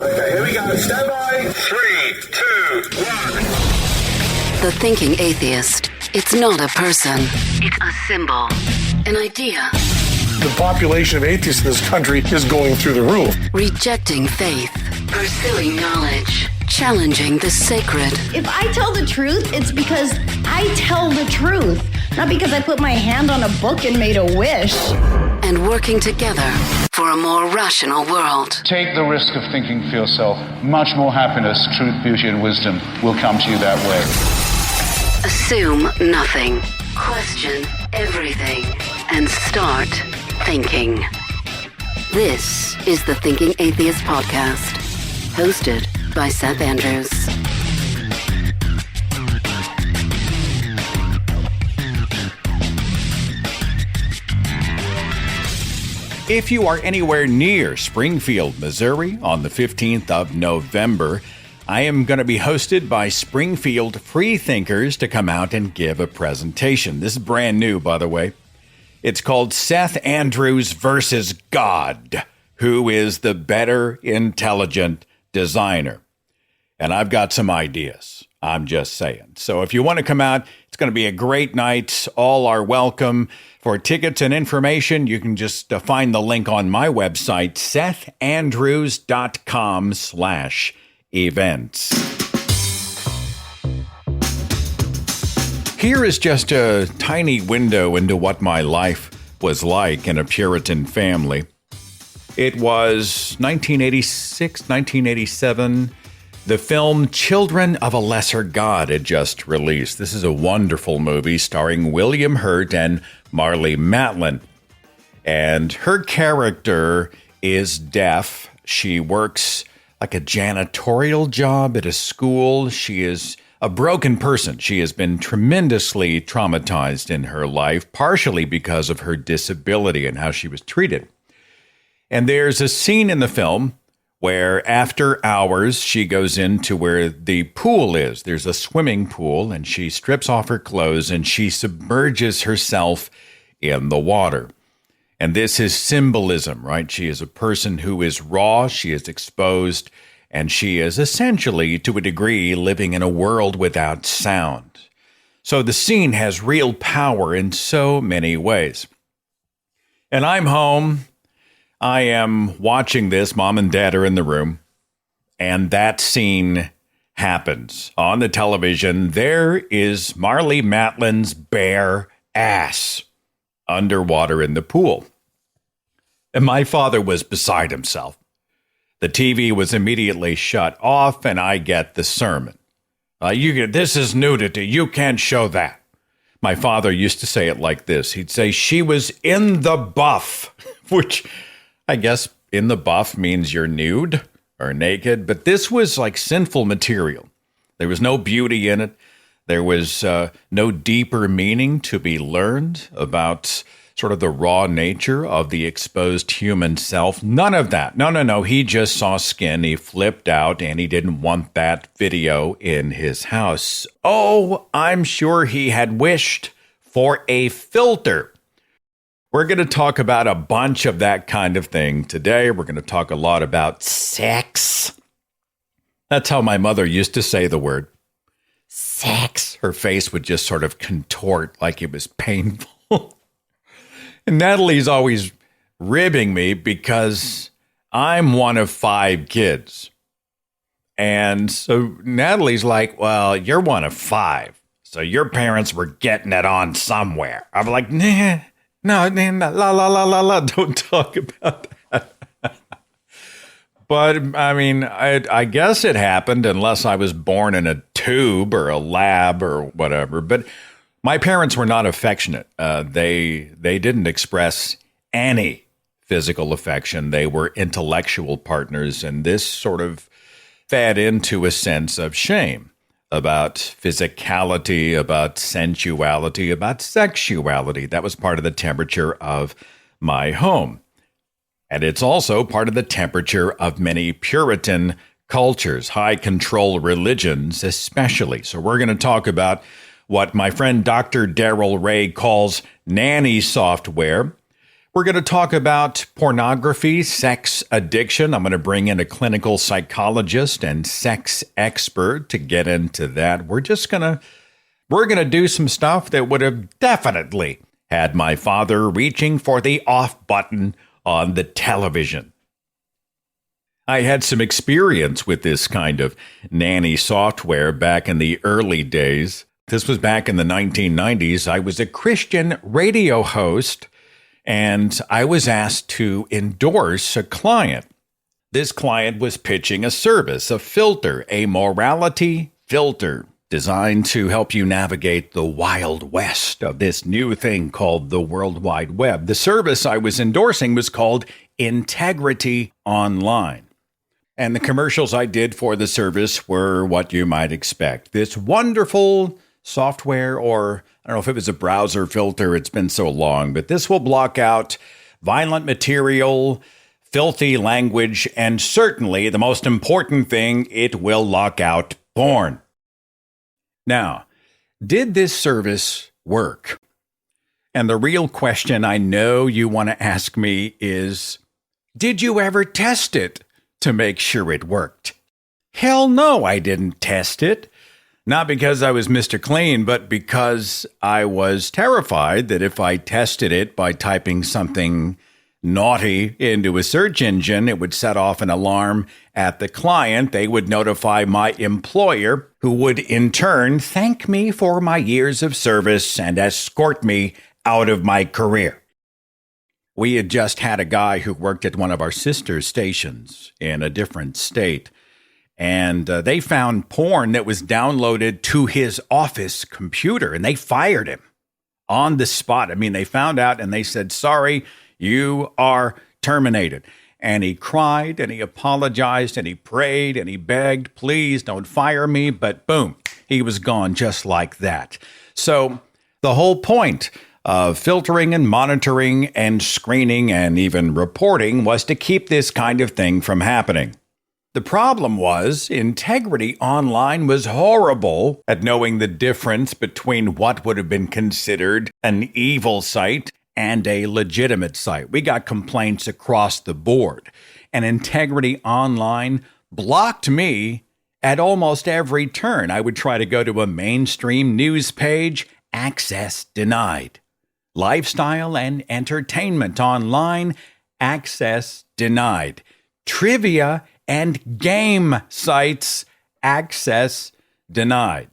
Okay, here we go. Stand by. 3, 2, 1. The thinking atheist. It's not a person. It's a symbol. An idea. The population of atheists in this country is going through the roof. Rejecting faith. Pursuing knowledge. Challenging the sacred. If I tell the truth, it's because I tell the truth. Not because I put my hand on a book and made a wish. And working together for a more rational world. Take the risk of thinking for yourself. Much more happiness, truth, beauty, and wisdom will come to you that way. Assume nothing. Question everything. And start thinking. This is the Thinking Atheist Podcast. Hosted by Seth Andrews. If you are anywhere near Springfield, Missouri on the 15th of November, I am going to be hosted by Springfield freethinkers to come out and give a presentation. This is brand new, by the way. It's called Seth Andrews versus God, who is the better intelligent designer. And I've got some ideas. I'm just saying. So if you want to come out, it's going to be a great night. All are welcome. For tickets and information, you can just find the link on my website, sethandrews.com/events. Here is just a tiny window into what my life was like in a Puritan family. It was 1986, 1987. The film Children of a Lesser God had just released. This is a wonderful movie starring William Hurt and Marlee Matlin. And her character is deaf. She works like a janitorial job at a school. She is a broken person. She has been tremendously traumatized in her life, partially because of her disability and how she was treated. And there's a scene in the film where after hours, she goes into where the pool is. There's a swimming pool, and she strips off her clothes, and she submerges herself in the water. And this is symbolism, right? She is a person who is raw, she is exposed, and she is essentially, to a degree, living in a world without sound. So the scene has real power in so many ways. And I'm home. I am watching this. Mom and Dad are in the room. And that scene happens. On the television, there is Marlee Matlin's bare ass underwater in the pool. And my father was beside himself. The TV was immediately shut off, and I get the sermon. This is nudity. You can't show that. My father used to say it like this. He'd say, she was in the buff, which I guess in the buff means you're nude or naked, but this was like sinful material. There was no beauty in it. There was no deeper meaning to be learned about sort of the raw nature of the exposed human self. None of that. No. He just saw skin. He flipped out, and he didn't want that video in his house. Oh, I'm sure he had wished for a filter. We're going to talk about a bunch of that kind of thing today. We're going to talk a lot about sex. That's how my mother used to say the word. Sex. Her face would just sort of contort like it was painful. And Natalie's always ribbing me because I'm one of 5 kids. And so Natalie's like, well, you're one of 5. So your parents were getting it on somewhere. I'm like, nah. No, la, don't talk about that. But, I mean, I guess it happened unless I was born in a tube or a lab or whatever. But my parents were not affectionate. They didn't express any physical affection. They were intellectual partners, and this sort of fed into a sense of shame about physicality, about sensuality, about sexuality. That was part of the temperature of my home. And it's also part of the temperature of many Puritan cultures, high control religions especially. So we're going to talk about what my friend Dr. Darrell Ray calls Nanny software. We're going to talk about pornography, sex addiction. I'm going to bring in a clinical psychologist and sex expert to get into that. We're going to do some stuff that would have definitely had my father reaching for the off button on the television. I had some experience with this kind of nanny software back in the early days. This was back in the 1990s. I was a Christian radio host, and I was asked to endorse a client. This client was pitching a service, a filter, a morality filter, designed to help you navigate the wild west of this new thing called the World Wide Web. The service I was endorsing was called Integrity Online. And the commercials I did for the service were what you might expect. This wonderful software, or I don't know if it was a browser filter, it's been so long, but this will block out violent material, filthy language, and certainly the most important thing, it will lock out porn. Now, did this service work? And the real question I know you want to ask me is, did you ever test it to make sure it worked? Hell no, I didn't test it. Not because I was Mr. Clean, but because I was terrified that if I tested it by typing something naughty into a search engine, it would set off an alarm at the client. They would notify my employer, who would in turn thank me for my years of service and escort me out of my career. We had just had a guy who worked at one of our sister stations in a different state, and they found porn that was downloaded to his office computer, and they fired him on the spot. I mean, they found out and they said, sorry, you are terminated. And he cried and he apologized and he prayed and he begged, please don't fire me. But boom, he was gone just like that. So the whole point of filtering and monitoring and screening and even reporting was to keep this kind of thing from happening. The problem was Integrity Online was horrible at knowing the difference between what would have been considered an evil site and a legitimate site. We got complaints across the board, and Integrity Online blocked me at almost every turn. I would try to go to a mainstream news page, access denied. Lifestyle and entertainment online, access denied. Trivia and game sites, access denied.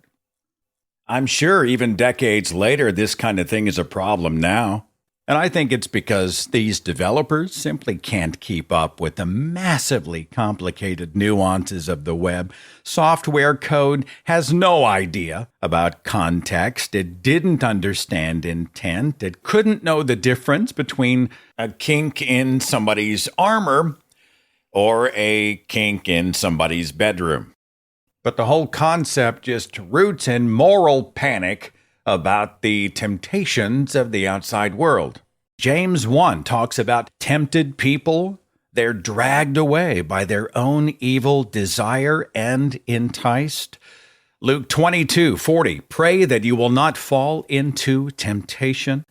I'm sure even decades later, this kind of thing is a problem now. And I think it's because these developers simply can't keep up with the massively complicated nuances of the web. Software code has no idea about context. It didn't understand intent. It couldn't know the difference between a kink in somebody's armor or a kink in somebody's bedroom. But the whole concept just roots in moral panic about the temptations of the outside world. James 1 talks about tempted people. They're dragged away by their own evil desire and enticed. Luke 22:40, pray that you will not fall into temptation.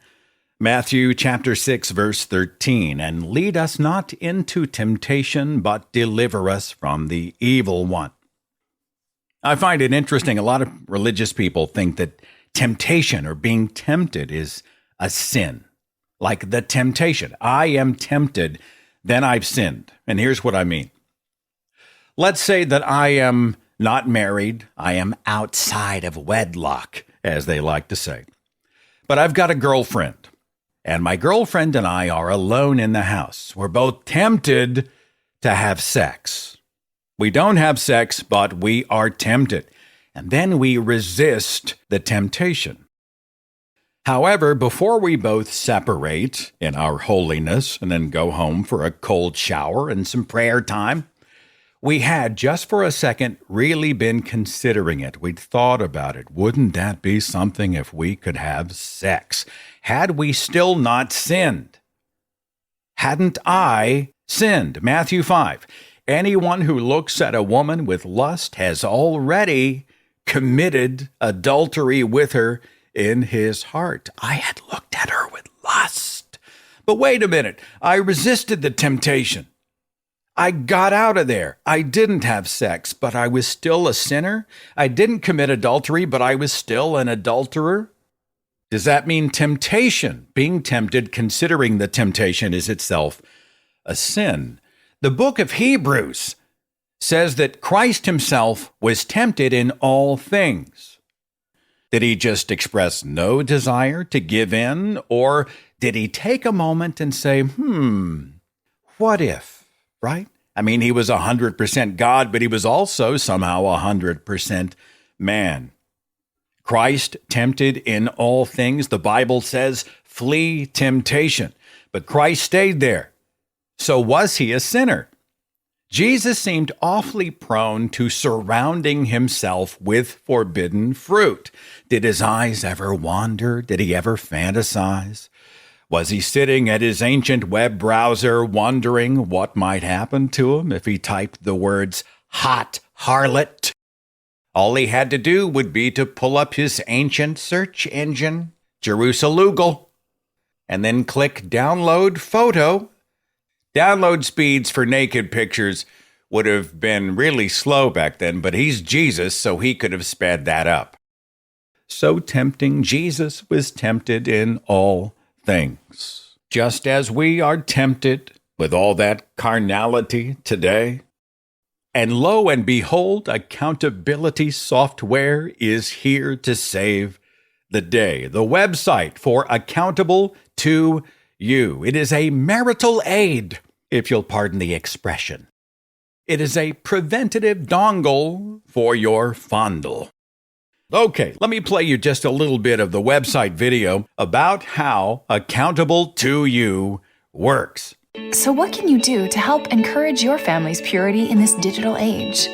Matthew chapter 6, verse 13, and lead us not into temptation, but deliver us from the evil one. I find it interesting. A lot of religious people think that temptation or being tempted is a sin. Like the temptation. I am tempted, then I've sinned. And here's what I mean. Let's say that I am not married. I am outside of wedlock, as they like to say. But I've got a girlfriend. And my girlfriend and I are alone in the house. We're both tempted to have sex. We don't have sex, but we are tempted. And then we resist the temptation. However, before we both separate in our holiness and then go home for a cold shower and some prayer time, we had, just for a second, really been considering it. We'd thought about it. Wouldn't that be something if we could have sex? Had we still not sinned? Hadn't I sinned? Matthew 5. Anyone who looks at a woman with lust has already committed adultery with her in his heart. I had looked at her with lust, But wait a minute. I resisted the temptation. I got out of there. I didn't have sex, but I was still a sinner. I didn't commit adultery, but I was still an adulterer. Does that mean temptation? Being tempted, considering the temptation is itself a sin. The book of Hebrews says that Christ himself was tempted in all things. Did he just express no desire to give in, or did he take a moment and say, what if, right? I mean, he was 100% God, but he was also somehow 100% man. Christ tempted in all things. The Bible says, flee temptation. But Christ stayed there. So was he a sinner? Jesus seemed awfully prone to surrounding himself with forbidden fruit. Did his eyes ever wander? Did he ever fantasize? Was he sitting at his ancient web browser wondering what might happen to him if he typed the words hot harlot? All he had to do would be to pull up his ancient search engine, Jerusalem, and then click download photo. Download speeds for naked pictures would have been really slow back then, but he's Jesus, so he could have sped that up. So tempting, Jesus was tempted in all things, just as we are tempted with all that carnality today. And lo and behold, accountability software is here to save the day. The website for Accountable to You. It is a marital aid, if you'll pardon the expression. It is a preventative dongle for your fondle. Okay, let me play you just a little bit of the website video about how Accountable to You works. So what can you do to help encourage your family's purity in this digital age?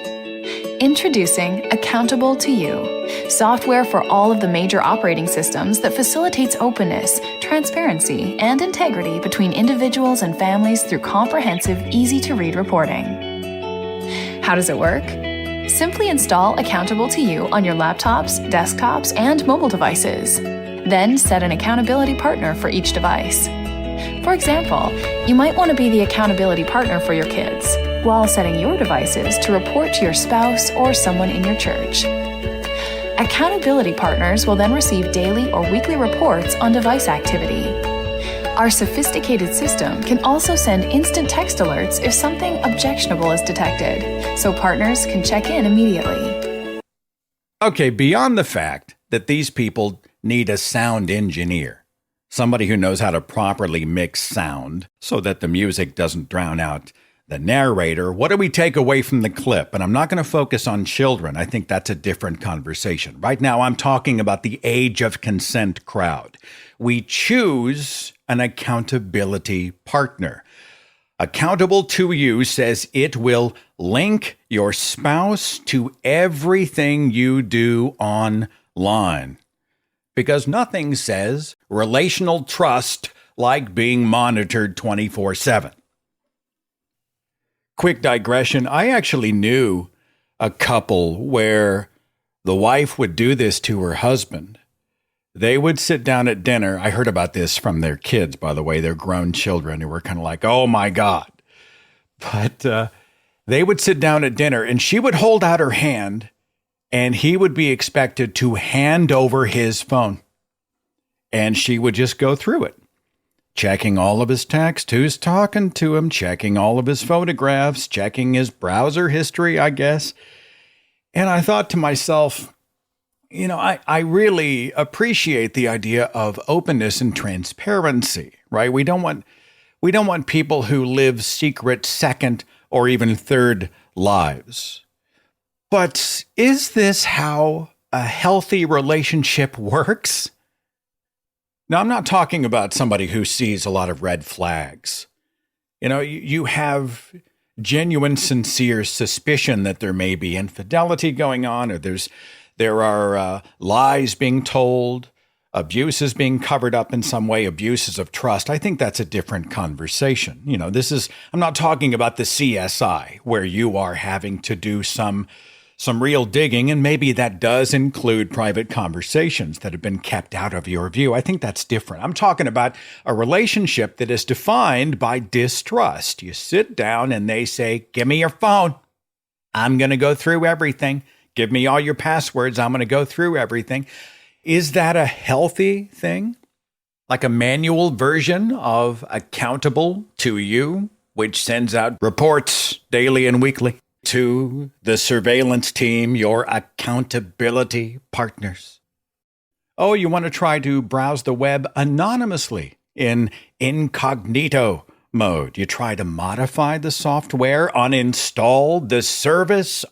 Introducing Accountable to You, software for all of the major operating systems that facilitates openness, transparency, and integrity between individuals and families through comprehensive, easy-to-read reporting. How does it work? Simply install Accountable to You on your laptops, desktops, and mobile devices. Then set an accountability partner for each device. For example, you might want to be the accountability partner for your kids, while setting your devices to report to your spouse or someone in your church. Accountability partners will then receive daily or weekly reports on device activity. Our sophisticated system can also send instant text alerts if something objectionable is detected, so partners can check in immediately. Okay, beyond the fact that these people need a sound engineer, somebody who knows how to properly mix sound so that the music doesn't drown out the narrator, what do we take away from the clip? And I'm not going to focus on children. I think that's a different conversation. Right now, I'm talking about the age of consent crowd. We choose an accountability partner. Accountable to You says it will link your spouse to everything you do online. Because nothing says relational trust like being monitored 24/7. Quick digression. I actually knew a couple where the wife would do this to her husband. They would sit down at dinner. I heard about this from their kids, by the way, their grown children who were kind of like, oh my God. But they would sit down at dinner and she would hold out her hand and he would be expected to hand over his phone. And she would just go through it, checking all of his text, who's talking to him, checking all of his photographs, checking his browser history, I guess. And I thought to myself, you know, I really appreciate the idea of openness and transparency, right? We don't want people who live secret second or even third lives. But is this how a healthy relationship works? Now, I'm not talking about somebody who sees a lot of red flags. You know, you have genuine, sincere suspicion that there may be infidelity going on, or there are lies being told, abuses being covered up in some way, abuses of trust. I think that's a different conversation. You know, I'm not talking about the CSI where you are having to do some some real digging, and maybe that does include private conversations that have been kept out of your view. I think that's different. I'm talking about a relationship that is defined by distrust. You sit down and they say, give me your phone. I'm going to go through everything. Give me all your passwords. I'm going to go through everything. Is that a healthy thing? Like a manual version of accountable to you, which sends out reports daily and weekly to the surveillance team, your accountability partners. Oh, you want to try to browse the web anonymously in incognito mode. You try to modify the software, uninstall the service.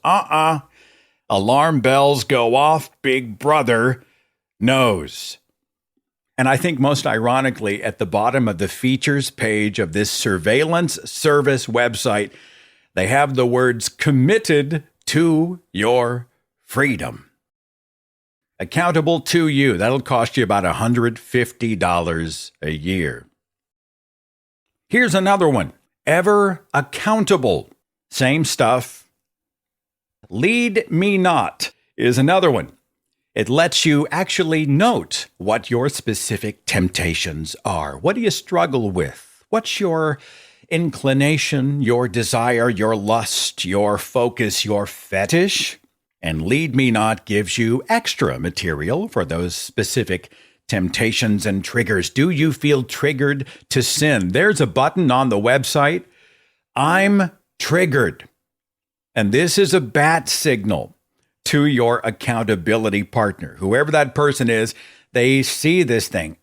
Alarm bells go off. Big Brother knows. And I think most ironically, at the bottom of the features page of this surveillance service website, they have the words committed to your freedom. Accountable to you. That'll cost you about $150 a year. Here's another one. Ever accountable. Same stuff. Lead me not is another one. It lets you actually note what your specific temptations are. What do you struggle with? What's your inclination, your desire, your lust, your focus, your fetish? And Lead Me Not gives you extra material for those specific temptations and triggers. Do you feel triggered to sin? There's a button on the website. I'm triggered. And this is a bat signal to your accountability partner. Whoever that person is, they see this thing.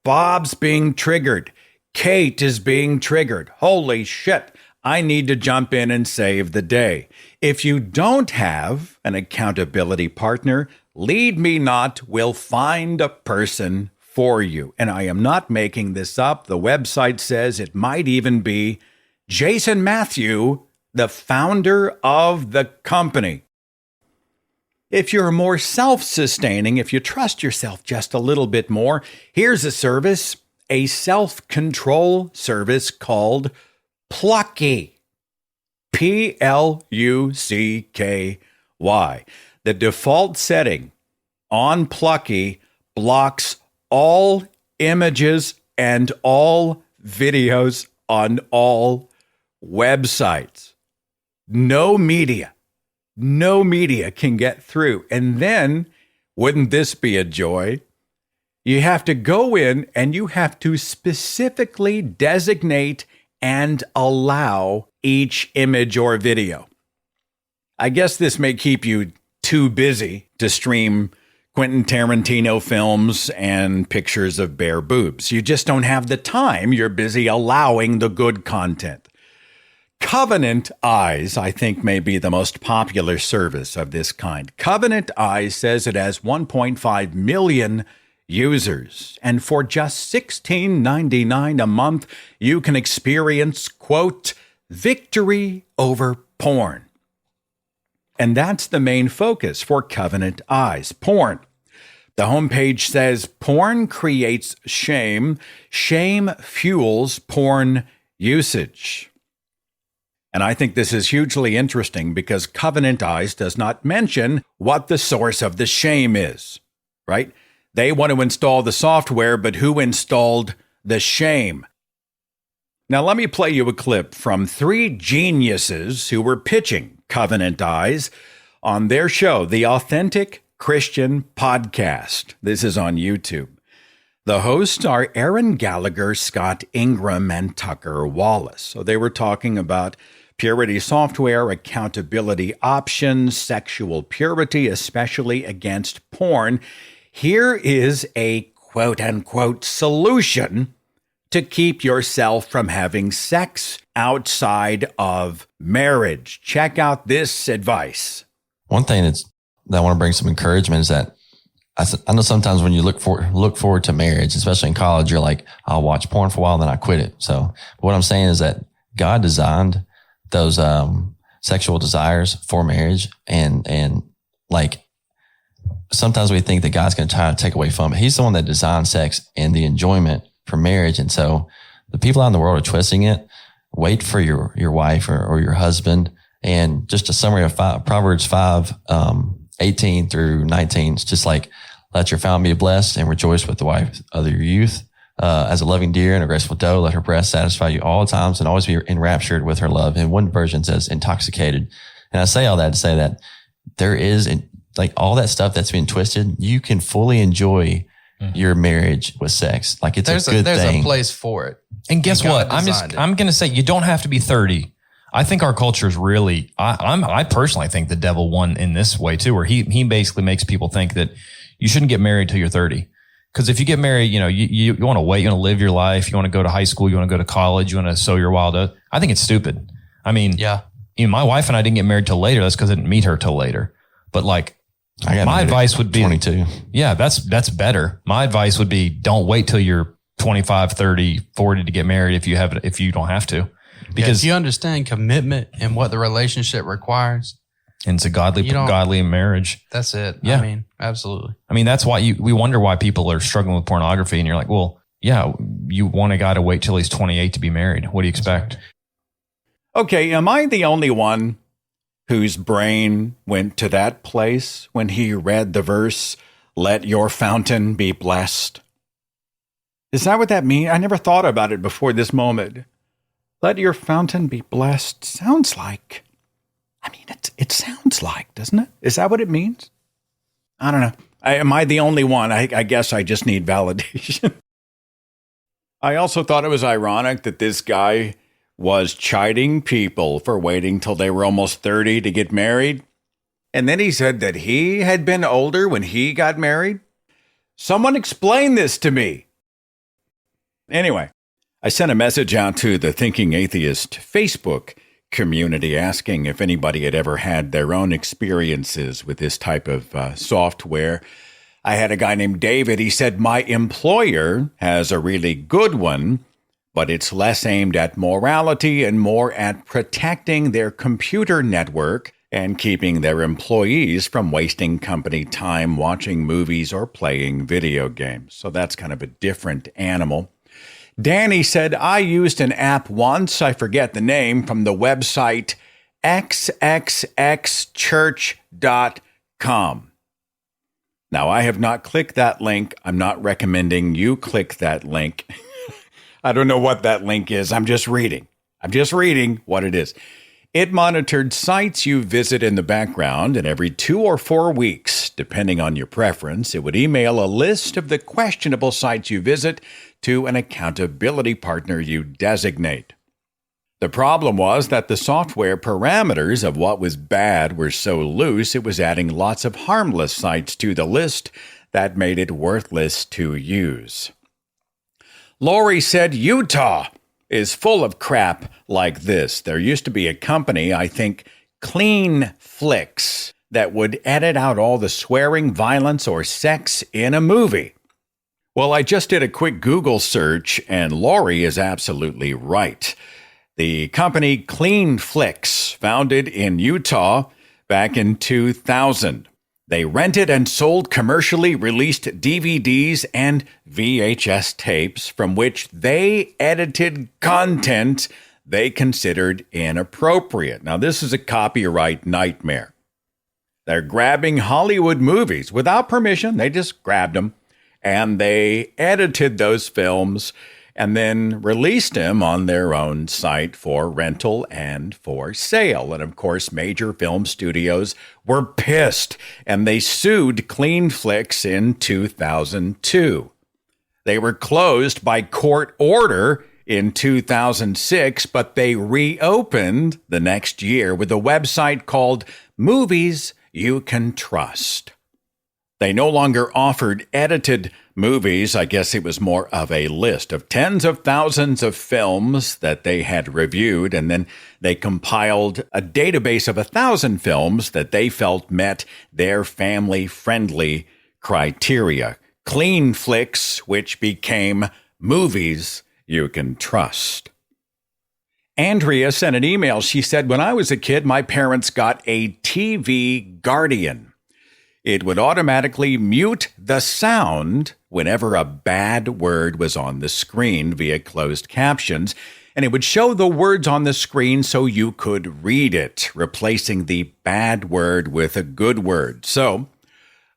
Bob's being triggered. Kate is being triggered. Holy shit. I need to jump in and save the day. If you don't have an accountability partner, Lead Me Not will find a person for you. And I am not making this up. The website says it might even be Jason Matthew, the founder of the company. If you're more self-sustaining, if you trust yourself just a little bit more, here's a service, a self-control service called Plucky. Plucky. The default setting on Plucky blocks all images and all videos on all websites. No media can get through. And then, wouldn't this be a joy? You have to go in and you have to specifically designate and allow each image or video. I guess this may keep you too busy to stream Quentin Tarantino films and pictures of bare boobs. You just don't have the time. You're busy allowing the good content. Covenant Eyes, I think, may be the most popular service of this kind. Covenant Eyes says it has 1.5 million users. And for just $16.99 a month, you can experience, quote, victory over porn. And that's the main focus for Covenant Eyes, porn. The homepage says porn creates shame. Shame fuels porn usage. And I think this is hugely interesting because Covenant Eyes does not mention what the source of the shame is, right? They want to install the software, but who installed the shame? Now, let me play you a clip from three geniuses who were pitching Covenant Eyes on their show, The Authentic Christian Podcast. This is on YouTube. The hosts are Aaron Gallagher, Scott Ingram, and Tucker Wallace. So they were talking about purity software, accountability options, sexual purity, especially against porn. Here is a quote-unquote solution to keep yourself from having sex outside of marriage. Check out this advice. One thing that I want to bring some encouragement is that I know sometimes when you look forward to marriage, especially in college, you're like, I'll watch porn for a while, then I quit it. So what I'm saying is that God designed those sexual desires for marriage, and like sometimes we think that God's going to try to take away from it. He's the one that designed sex and the enjoyment for marriage. And so the people out in the world are twisting it. Wait for your wife or your husband And just a summary of Proverbs 5, 18 through 19. It's just like, let your family be blessed and rejoice with the wife of your youth. As a loving deer and a graceful doe, let her breast satisfy you all times and always be enraptured with her love. And one version says intoxicated. And I say all that to say that there is, like, all that stuff that's been twisted, you can fully enjoy your marriage with sex. Like, it's a good thing. There's a place for it. And guess what? I'm going to say, you don't have to be 30. I think our culture is really, I personally think the devil won in this way too, where he basically makes people think that you shouldn't get married till you're 30. Because if you get married, you want to wait, you want to live your life, you want to go to high school, you want to go to college, you want to sow your wild oats. I think it's stupid. I mean, my wife and I didn't get married till later. That's because I didn't meet her till later. But like, my advice would be 22. Yeah, that's better. My advice would be, don't wait till you're 25, 30, 40 to get married if you don't have to. Because if you understand commitment and what the relationship requires. And it's a godly marriage. That's it. Yeah. I mean, absolutely. I mean, that's why we wonder why people are struggling with pornography. And you're like, well, yeah, you want a guy to wait till he's 28 to be married. What do you expect? Okay, am I the only one whose brain went to that place when he read the verse, let your fountain be blessed? Is that what that means? I never thought about it before this moment. Let your fountain be blessed sounds like, it sounds like, doesn't it? Is that what it means? I don't know. Am I the only one? I guess I just need validation. I also thought it was ironic that this guy was chiding people for waiting till they were almost 30 to get married. And then he said that he had been older when he got married. Someone explain this to me. Anyway, I sent a message out to the Thinking Atheist Facebook community asking if anybody had ever had their own experiences with this type of software. I had a guy named David. He said, my employer has a really good one, but it's less aimed at morality and more at protecting their computer network and keeping their employees from wasting company time watching movies or playing video games. So that's kind of a different animal. Danny said, I used an app once, I forget the name, from the website xxxchurch.com. Now, I have not clicked that link. I'm not recommending you click that link. I don't know what that link is. I'm just reading what it is. It monitored sites you visit in the background, and every 2 or 4 weeks, depending on your preference, it would email a list of the questionable sites you visit to an accountability partner you designate. The problem was that the software parameters of what was bad were so loose, it was adding lots of harmless sites to the list that made it worthless to use. Lori said Utah is full of crap like this. There used to be a company, I think, Clean Flicks, that would edit out all the swearing, violence, or sex in a movie. Well, I just did a quick Google search, and Lori is absolutely right. The company Clean Flicks, founded in Utah back in 2000. They rented and sold commercially released DVDs and VHS tapes from which they edited content they considered inappropriate. Now, this is a copyright nightmare. They're grabbing Hollywood movies without permission. They just grabbed them, and they edited those films and then released them on their own site for rental and for sale. And of course, major film studios were pissed, and they sued Clean Flicks in 2002. They were closed by court order in 2006, but they reopened the next year with a website called Movies You Can Trust. They no longer offered edited movies. I guess it was more of a list of tens of thousands of films that they had reviewed, and then they compiled a database of 1,000 films that they felt met their family-friendly criteria. Clean Flicks, which became Movies You Can Trust. Andrea sent an email. She said, when I was a kid, my parents got a TV Guardian. It would automatically mute the sound whenever a bad word was on the screen via closed captions, and it would show the words on the screen so you could read it, replacing the bad word with a good word. So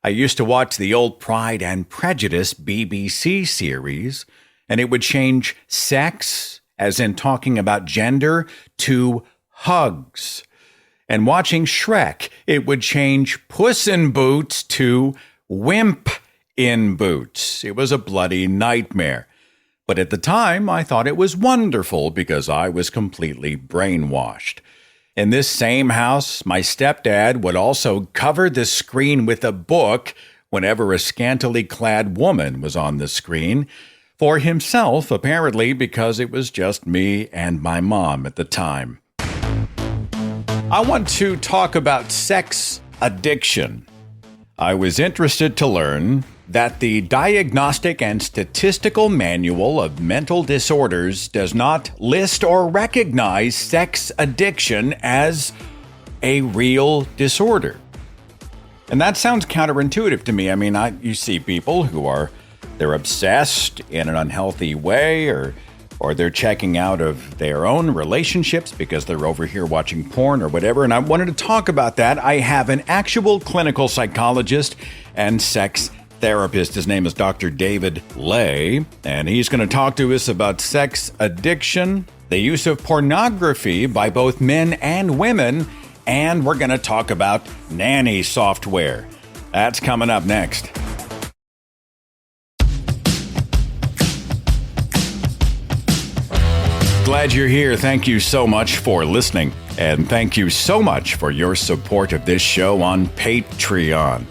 I used to watch the old Pride and Prejudice BBC series, and it would change sex, as in talking about gender, to hugs. And watching Shrek, it would change Puss in Boots to Wimp in Boots. It was a bloody nightmare. But at the time, I thought it was wonderful because I was completely brainwashed. In this same house, my stepdad would also cover the screen with a book whenever a scantily clad woman was on the screen, for himself, apparently, because it was just me and my mom at the time. I want to talk about sex addiction. I was interested to learn that the Diagnostic and Statistical Manual of Mental Disorders does not list or recognize sex addiction as a real disorder. And that sounds counterintuitive to me. I mean, you see people who they're obsessed in an unhealthy way, or they're checking out of their own relationships because they're over here watching porn or whatever. And I wanted to talk about that. I have an actual clinical psychologist and sex therapist. His name is Dr. David Lay, and he's going to talk to us about sex addiction, the use of pornography by both men and women, and we're going to talk about Nanny software. That's coming up next. Glad you're here. Thank you so much for listening. And thank you so much for your support of this show on Patreon.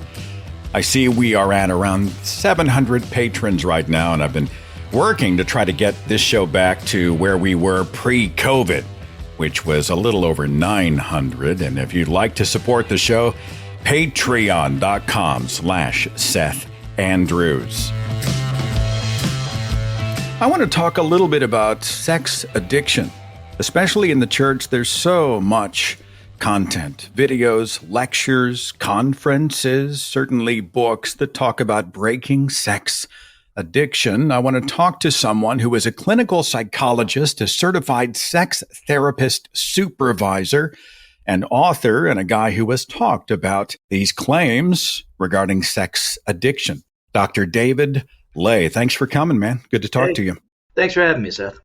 I see we are at around 700 patrons right now, and I've been working to try to get this show back to where we were pre-COVID, which was a little over 900. And if you'd like to support the show, patreon.com/Seth Andrews. I want to talk a little bit about sex addiction. Especially in the church, there's so much content, videos, lectures, conferences, certainly books that talk about breaking sex addiction. I want to talk to someone who is a clinical psychologist, a certified sex therapist supervisor, an author, and a guy who has talked about these claims regarding sex addiction. Dr. David Lay, thanks for coming, man. Good to talk to you. Thanks for having me, Seth.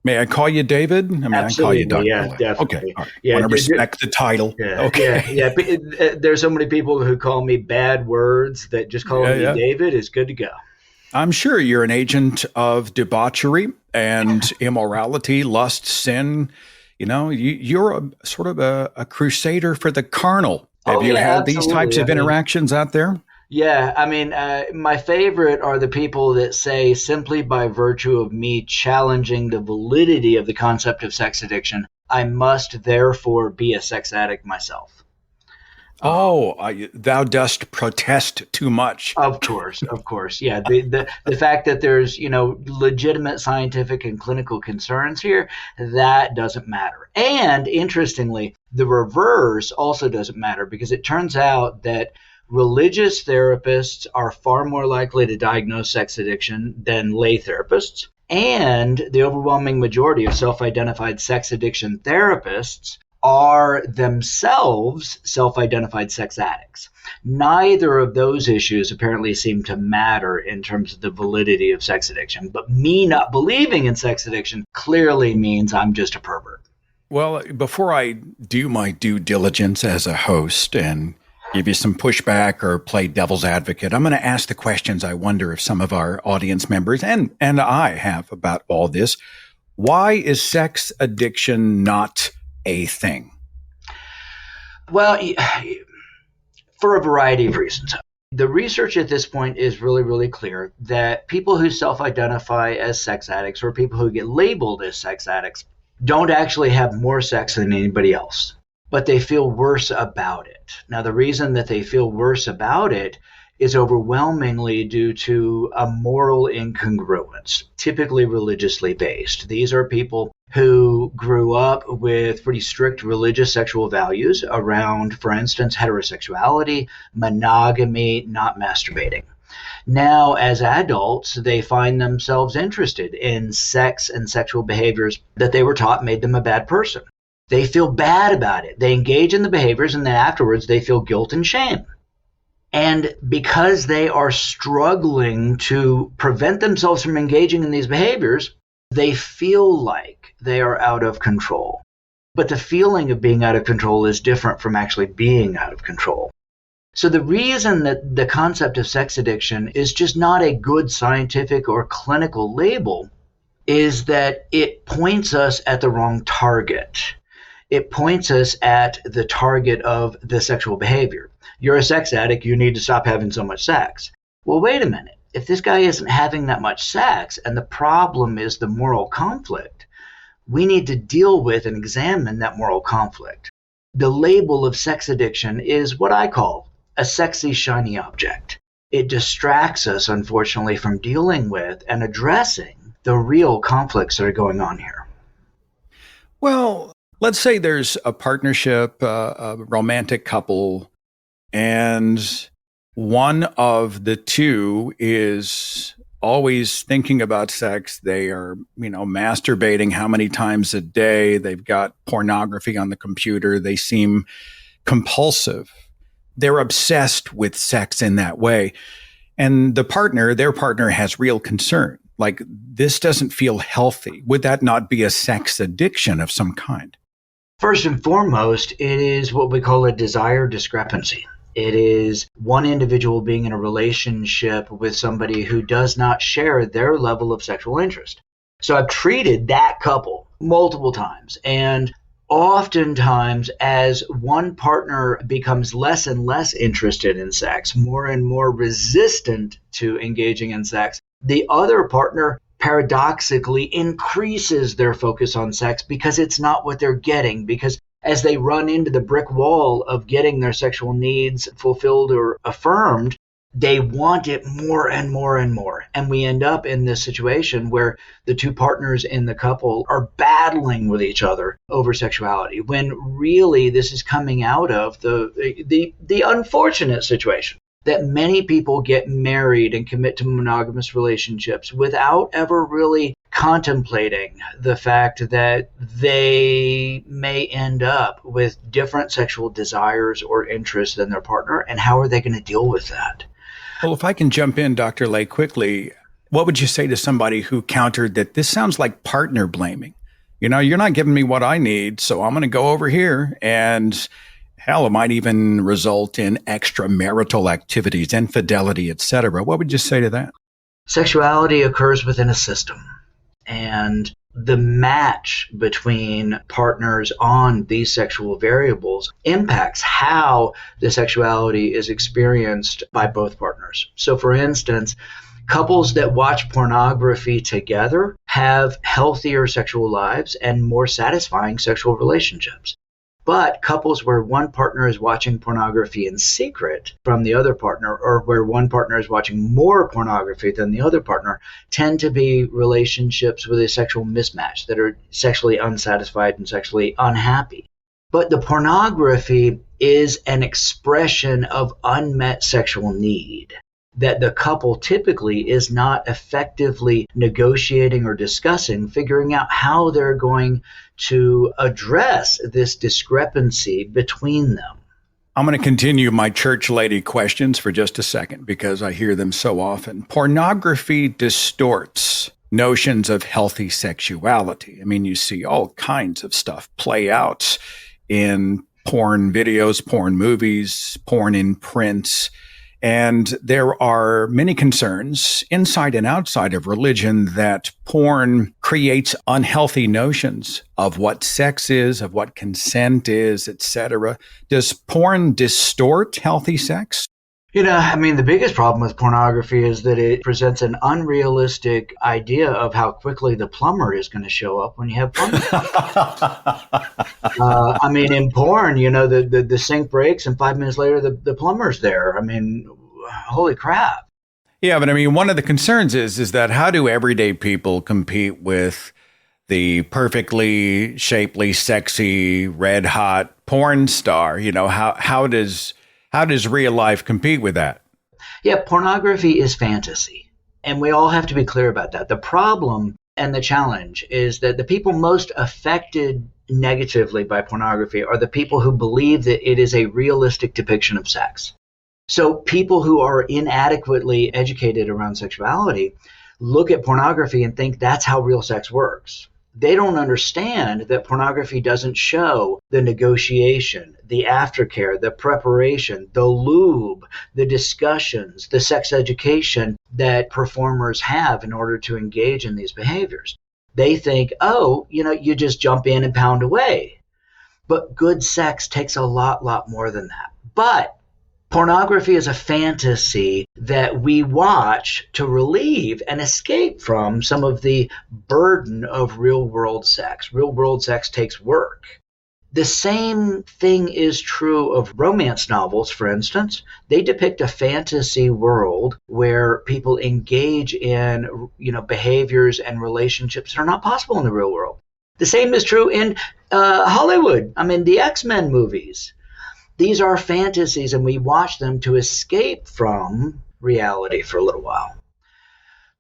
May I call you David? I mean, Absolutely, I call you Dr. yeah, Lay. definitely. Okay, all right. Yeah, Want to respect the title. Yeah, okay. Yeah. There's so many people who call me bad words that just calling me David is good to go. I'm sure you're an agent of debauchery and immorality, lust, sin. You know, you're a sort of a crusader for the carnal. Have you had these types of interactions out there? Yeah, I mean, my favorite are the people that say simply by virtue of me challenging the validity of the concept of sex addiction, I must therefore be a sex addict myself. Thou dost protest too much. Of course. Yeah, the fact that there's, legitimate scientific and clinical concerns here, that doesn't matter. And interestingly, the reverse also doesn't matter, because it turns out that religious therapists are far more likely to diagnose sex addiction than lay therapists. And the overwhelming majority of self-identified sex addiction therapists are themselves self-identified sex addicts. Neither of those issues apparently seem to matter in terms of the validity of sex addiction. But me not believing in sex addiction clearly means I'm just a pervert. Well, before I do my due diligence as a host and give you some pushback or play devil's advocate, I'm going to ask the questions I wonder if some of our audience members and I have about all this. Why is sex addiction not a thing? Well, for a variety of reasons. The research at this point is really, really clear that people who self-identify as sex addicts or people who get labeled as sex addicts don't actually have more sex than anybody else, but they feel worse about it. Now, the reason that they feel worse about it is overwhelmingly due to a moral incongruence, typically religiously based. These are people who grew up with pretty strict religious sexual values around, for instance, heterosexuality, monogamy, not masturbating. Now, as adults, they find themselves interested in sex and sexual behaviors that they were taught made them a bad person. They feel bad about it. They engage in the behaviors, and then afterwards they feel guilt and shame. And because they are struggling to prevent themselves from engaging in these behaviors, they feel like they are out of control. But the feeling of being out of control is different from actually being out of control. So the reason that the concept of sex addiction is just not a good scientific or clinical label is that it points us at the wrong target. It points us at the target of the sexual behavior. You're a sex addict, you need to stop having so much sex. Well, wait a minute. If this guy isn't having that much sex and the problem is the moral conflict, we need to deal with and examine that moral conflict. The label of sex addiction is what I call a sexy, shiny object. It distracts us, unfortunately, from dealing with and addressing the real conflicts that are going on here. Well, let's say there's a partnership, a romantic couple, and one of the two is always thinking about sex. They are, masturbating how many times a day. They've got pornography on the computer. They seem compulsive. They're obsessed with sex in that way. And their partner has real concern. Like, this doesn't feel healthy. Would that not be a sex addiction of some kind? First and foremost, it is what we call a desire discrepancy. It is one individual being in a relationship with somebody who does not share their level of sexual interest. So I've treated that couple multiple times, and oftentimes, as one partner becomes less and less interested in sex, more and more resistant to engaging in sex, the other partner paradoxically increases their focus on sex because it's not what they're getting. Because as they run into the brick wall of getting their sexual needs fulfilled or affirmed, they want it more and more and more. And we end up in this situation where the two partners in the couple are battling with each other over sexuality, when really this is coming out of the unfortunate situation that many people get married and commit to monogamous relationships without ever really contemplating the fact that they may end up with different sexual desires or interests than their partner, and how are they going to deal with that? Well, if I can jump in, Dr. Lay, quickly, what would you say to somebody who countered that this sounds like partner blaming? You're not giving me what I need, so I'm going to go over here, and hell, it might even result in extramarital activities, infidelity, etc. What would you say to that? Sexuality occurs within a system, and the match between partners on these sexual variables impacts how the sexuality is experienced by both partners. So, for instance, couples that watch pornography together have healthier sexual lives and more satisfying sexual relationships. But couples where one partner is watching pornography in secret from the other partner, or where one partner is watching more pornography than the other partner, tend to be relationships with a sexual mismatch that are sexually unsatisfied and sexually unhappy. But the pornography is an expression of unmet sexual need that the couple typically is not effectively negotiating or discussing, figuring out how they're going to address this discrepancy between them. I'm going to continue my church lady questions for just a second because I hear them so often. Pornography distorts notions of healthy sexuality. I mean, you see all kinds of stuff play out in porn videos, porn movies, porn in print. And there are many concerns inside and outside of religion that porn creates unhealthy notions of what sex is, of what consent is, etc. Does porn distort healthy sex? The biggest problem with pornography is that it presents an unrealistic idea of how quickly the plumber is going to show up when you have plumbing. In porn, the sink breaks and 5 minutes later the plumber's there. Holy crap. Yeah, but one of the concerns is that how do everyday people compete with the perfectly shapely, sexy, red hot porn star? How does real life compete with that? Yeah, pornography is fantasy. And we all have to be clear about that. The problem and the challenge is that the people most affected negatively by pornography are the people who believe that it is a realistic depiction of sex. So people who are inadequately educated around sexuality look at pornography and think that's how real sex works. They don't understand that pornography doesn't show the negotiation, the aftercare, the preparation, the lube, the discussions, the sex education that performers have in order to engage in these behaviors. They think, oh, you just jump in and pound away. But good sex takes a lot more than that. But pornography is a fantasy that we watch to relieve and escape from some of the burden of real-world sex. Real-world sex takes work. The same thing is true of romance novels, for instance. They depict a fantasy world where people engage in, behaviors and relationships that are not possible in the real world. The same is true in Hollywood. The X-Men movies. These are fantasies, and we watch them to escape from reality for a little while.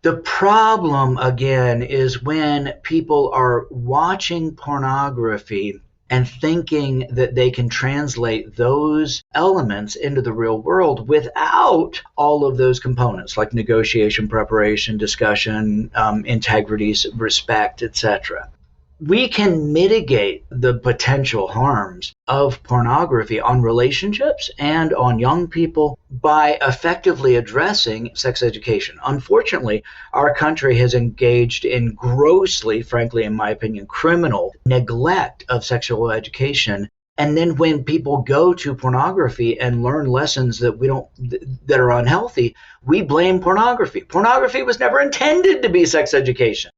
The problem, again, is when people are watching pornography and thinking that they can translate those elements into the real world without all of those components, like negotiation, preparation, discussion, integrity, respect, etc. We can mitigate the potential harms of pornography on relationships and on young people by effectively addressing sex education. Unfortunately, our country has engaged in grossly, frankly, in my opinion, criminal neglect of sexual education. And then when people go to pornography and learn lessons that are unhealthy, we blame pornography. Pornography was never intended to be sex education.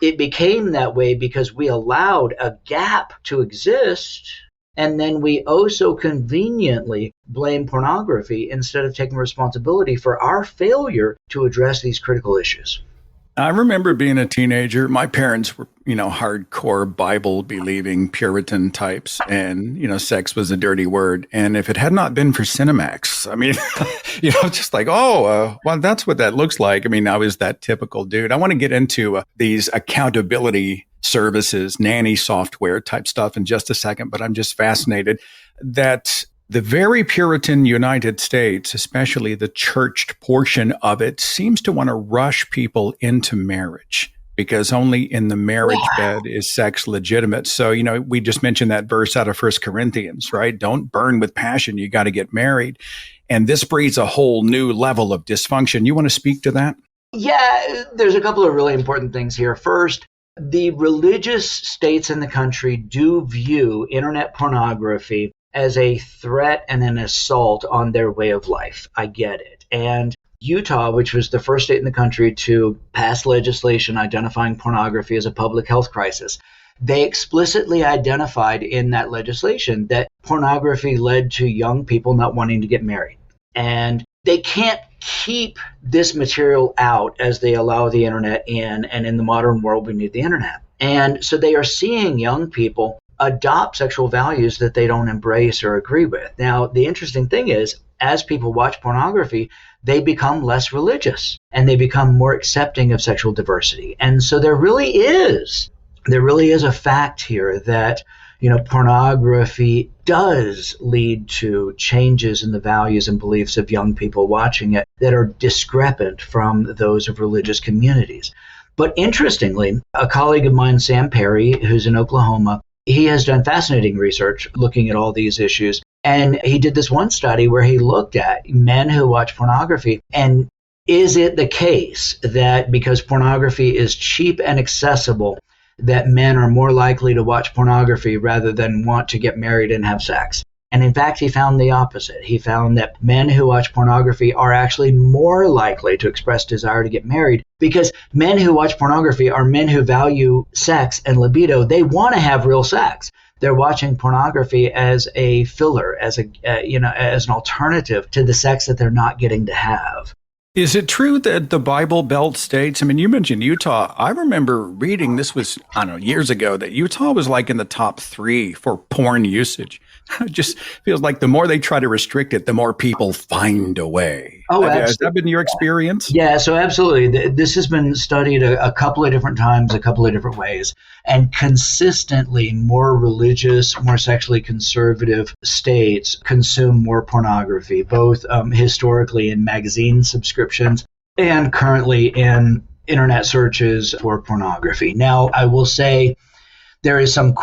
It became that way because we allowed a gap to exist, and then we so conveniently blame pornography instead of taking responsibility for our failure to address these critical issues. I remember being a teenager. My parents were, hardcore Bible-believing Puritan types, and, sex was a dirty word. And if it had not been for Cinemax, just like, well, that's what that looks like. I was that typical dude. I want to get into these accountability services, nanny software type stuff in just a second, but I'm just fascinated that the very Puritan United States, especially the churched portion of it, seems to want to rush people into marriage because only in the marriage bed is sex legitimate. So, we just mentioned that verse out of 1 Corinthians, right? Don't burn with passion. You got to get married. And this breeds a whole new level of dysfunction. You want to speak to that? Yeah, there's a couple of really important things here. First, the religious states in the country do view internet pornography as a threat and an assault on their way of life. I get it. And Utah, which was the first state in the country to pass legislation identifying pornography as a public health crisis, they explicitly identified in that legislation that pornography led to young people not wanting to get married. And they can't keep this material out as they allow the internet in, and in the modern world, we need the internet. And so they are seeing young people adopt sexual values that they don't embrace or agree with. Now, the interesting thing is, as people watch pornography, they become less religious and they become more accepting of sexual diversity. And so there really is a fact here that, pornography does lead to changes in the values and beliefs of young people watching it that are discrepant from those of religious communities. But interestingly, a colleague of mine, Sam Perry, who's in Oklahoma, he has done fascinating research looking at all these issues. And he did this one study where he looked at men who watch pornography. And is it the case that because pornography is cheap and accessible, that men are more likely to watch pornography rather than want to get married and have sex? And in fact, he found the opposite. He found that men who watch pornography are actually more likely to express desire to get married, because men who watch pornography are men who value sex and libido. They want to have real sex. They're watching pornography as a filler, as an alternative to the sex that they're not getting to have. Is it true that the Bible Belt states, you mentioned Utah. I remember reading, this was, years ago, that Utah was like in the top 3 for porn usage. It just feels like the more they try to restrict it, the more people find a way. Oh, absolutely. Has that been your experience? Yeah, so absolutely. This has been studied a couple of different times, a couple of different ways. And consistently, more religious, more sexually conservative states consume more pornography, both historically in magazine subscriptions and currently in internet searches for pornography. Now, I will say, there is some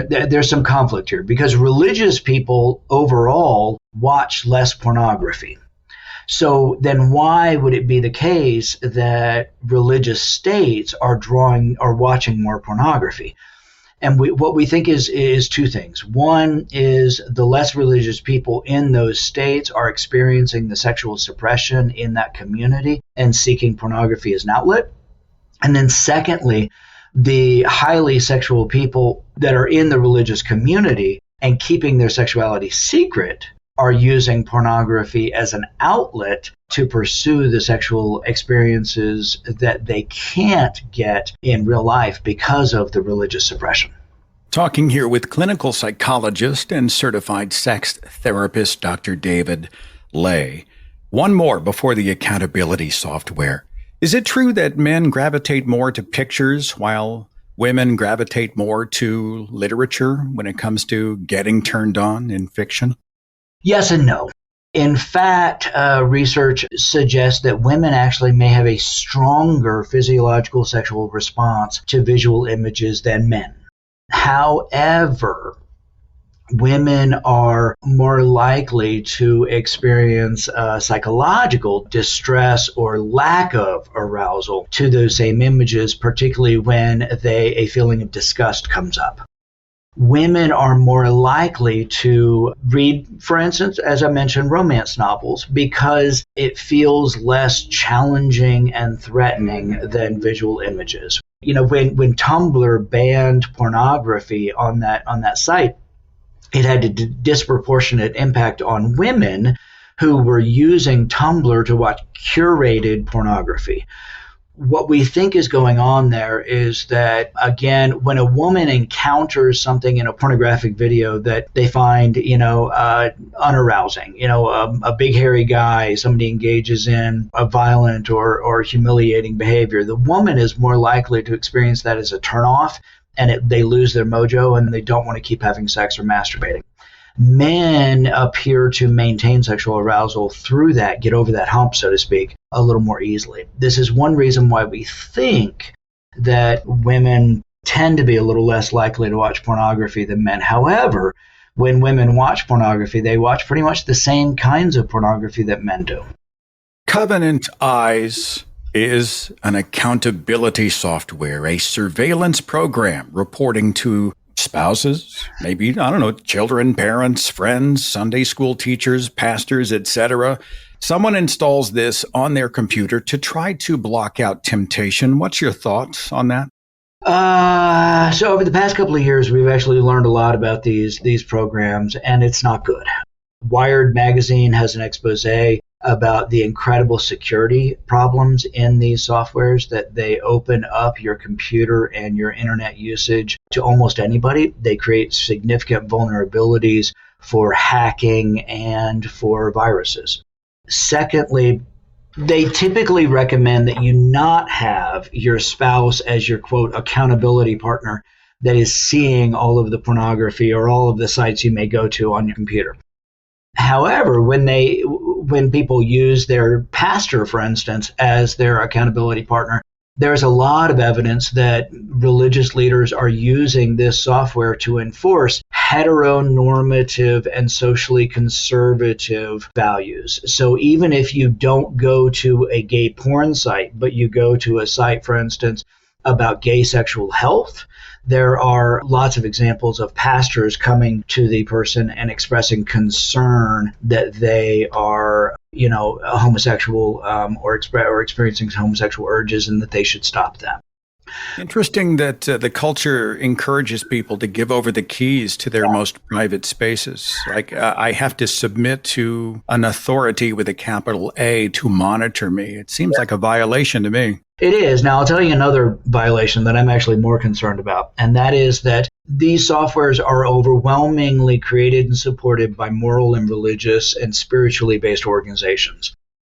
there's some conflict here because religious people overall watch less pornography. So then why would it be the case that religious states are watching more pornography? And what we think is two things. One is the less religious people in those states are experiencing the sexual suppression in that community and seeking pornography as an outlet. And then secondly, the highly sexual people that are in the religious community and keeping their sexuality secret are using pornography as an outlet to pursue the sexual experiences that they can't get in real life because of the religious suppression. Talking here with clinical psychologist and certified sex therapist, Dr. David Ley. One more before the accountability software. Is it true that men gravitate more to pictures while women gravitate more to literature when it comes to getting turned on in fiction? Yes and no. In fact, research suggests that women actually may have a stronger physiological sexual response to visual images than men. However, women are more likely to experience psychological distress or lack of arousal to those same images, particularly when a feeling of disgust comes up. Women are more likely to read, for instance, as I mentioned, romance novels because it feels less challenging and threatening than visual images. You know, when Tumblr banned pornography on that site, it had a disproportionate impact on women who were using Tumblr to watch curated pornography. What we think is going on there is that, again, when a woman encounters something in a pornographic video that they find, unarousing, a big hairy guy, somebody engages in a violent or humiliating behavior, the woman is more likely to experience that as a turnoff, and they lose their mojo and they don't want to keep having sex or masturbating. Men appear to maintain sexual arousal through that, get over that hump, so to speak, a little more easily. This is one reason why we think that women tend to be a little less likely to watch pornography than men. However, when women watch pornography, they watch pretty much the same kinds of pornography that men do. Covenant Eyes is an accountability software, a surveillance program reporting to spouses, maybe, children, parents, friends, Sunday school teachers, pastors, etc. Someone installs this on their computer to try to block out temptation. What's your thoughts on that? So over the past couple of years, we've actually learned a lot about these programs, and it's not good. Wired magazine has an expose about the incredible security problems in these softwares, that they open up your computer and your internet usage to almost anybody. They create significant vulnerabilities for hacking and for viruses. Secondly, they typically recommend that you not have your spouse as your, quote, accountability partner that is seeing all of the pornography or all of the sites you may go to on your computer. However, when people use their pastor, for instance, as their accountability partner, there's a lot of evidence that religious leaders are using this software to enforce heteronormative and socially conservative values. So even if you don't go to a gay porn site, but you go to a site, for instance, about gay sexual health, there are lots of examples of pastors coming to the person and expressing concern that they are, homosexual or experiencing homosexual urges and that they should stop that. Interesting that the culture encourages people to give over the keys to their most private spaces. Like, I have to submit to an authority with a capital A to monitor me. It seems like a violation to me. It is. Now, I'll tell you another violation that I'm actually more concerned about, and that is that these softwares are overwhelmingly created and supported by moral and religious and spiritually based organizations.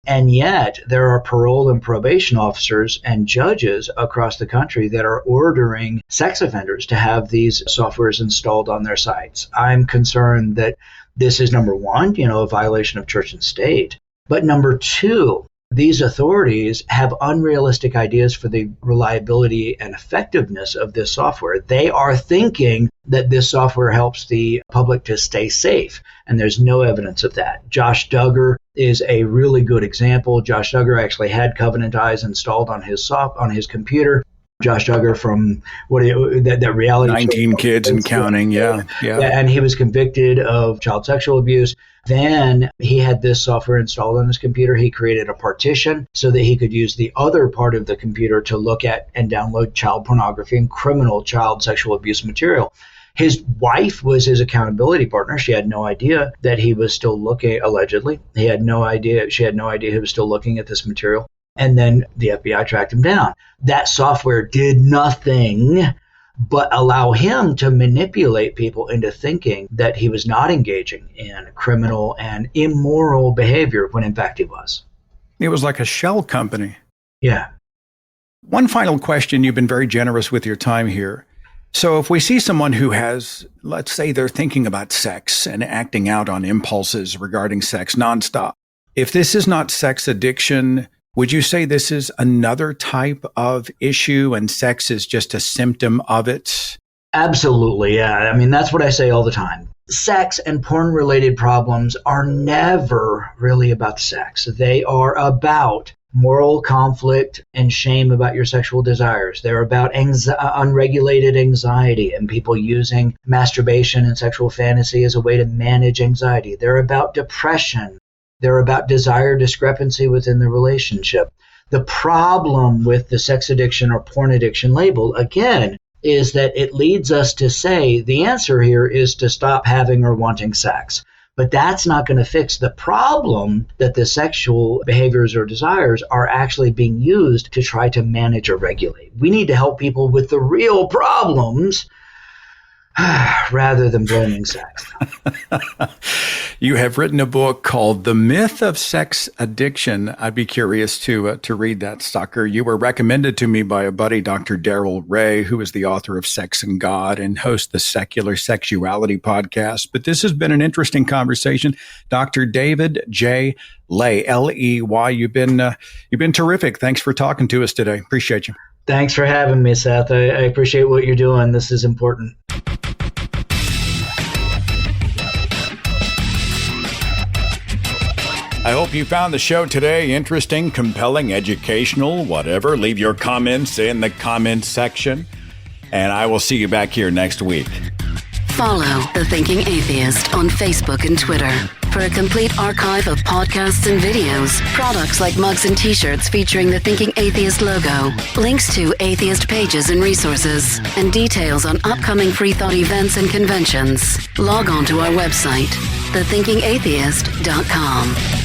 And yet, there are parole and probation officers and judges across the country that are ordering sex offenders to have these softwares installed on their sites. I'm concerned that this is, number one, a violation of church and state. But number two, these authorities have unrealistic ideas for the reliability and effectiveness of this software. They are thinking that this software helps the public to stay safe, and there's no evidence of that. Josh Duggar is a really good example. Josh Duggar actually had Covenant Eyes installed on his computer. Josh Duggar from that reality 19 show. Kids and Counting, yeah. And he was convicted of child sexual abuse. Then he had this software installed on his computer. He created a partition so that he could use the other part of the computer to look at and download child pornography and criminal child sexual abuse material. His wife was his accountability partner. She had no idea that he was still looking, allegedly. She had no idea he was still looking at this material. And then the FBI tracked him down. That software did nothing but allow him to manipulate people into thinking that he was not engaging in criminal and immoral behavior when in fact he was. It was like a shell company. Yeah. One final question. You've been very generous with your time here. So if we see someone who has, let's say they're thinking about sex and acting out on impulses regarding sex nonstop, if this is not sex addiction, would you say this is another type of issue and sex is just a symptom of it? Absolutely, yeah. I mean, that's what I say all the time. Sex and porn-related problems are never really about sex. They are about moral conflict and shame about your sexual desires. They're about unregulated anxiety and people using masturbation and sexual fantasy as a way to manage anxiety. They're about depression. They're about desire discrepancy within the relationship. The problem with the sex addiction or porn addiction label, again, is that it leads us to say the answer here is to stop having or wanting sex. But that's not going to fix the problem that the sexual behaviors or desires are actually being used to try to manage or regulate. We need to help people with the real problems rather than blaming sex. You have written a book called The Myth of Sex Addiction. I'd be curious to read that sucker. You were recommended to me by a buddy, Dr. Darrell Ray, who is the author of Sex and God and hosts the Secular Sexuality podcast. But this has been an interesting conversation. Dr. David J. Ley, L-E-Y, you've been terrific. Thanks for talking to us today. Appreciate you. Thanks for having me, Seth. I appreciate what you're doing. This is important. I hope you found the show today interesting, compelling, educational, whatever. Leave your comments in the comments section, and I will see you back here next week. Follow The Thinking Atheist on Facebook and Twitter for a complete archive of podcasts and videos, products like mugs and t-shirts featuring the Thinking Atheist logo, links to atheist pages and resources, and details on upcoming Free Thought events and conventions. Log on to our website, thethinkingatheist.com.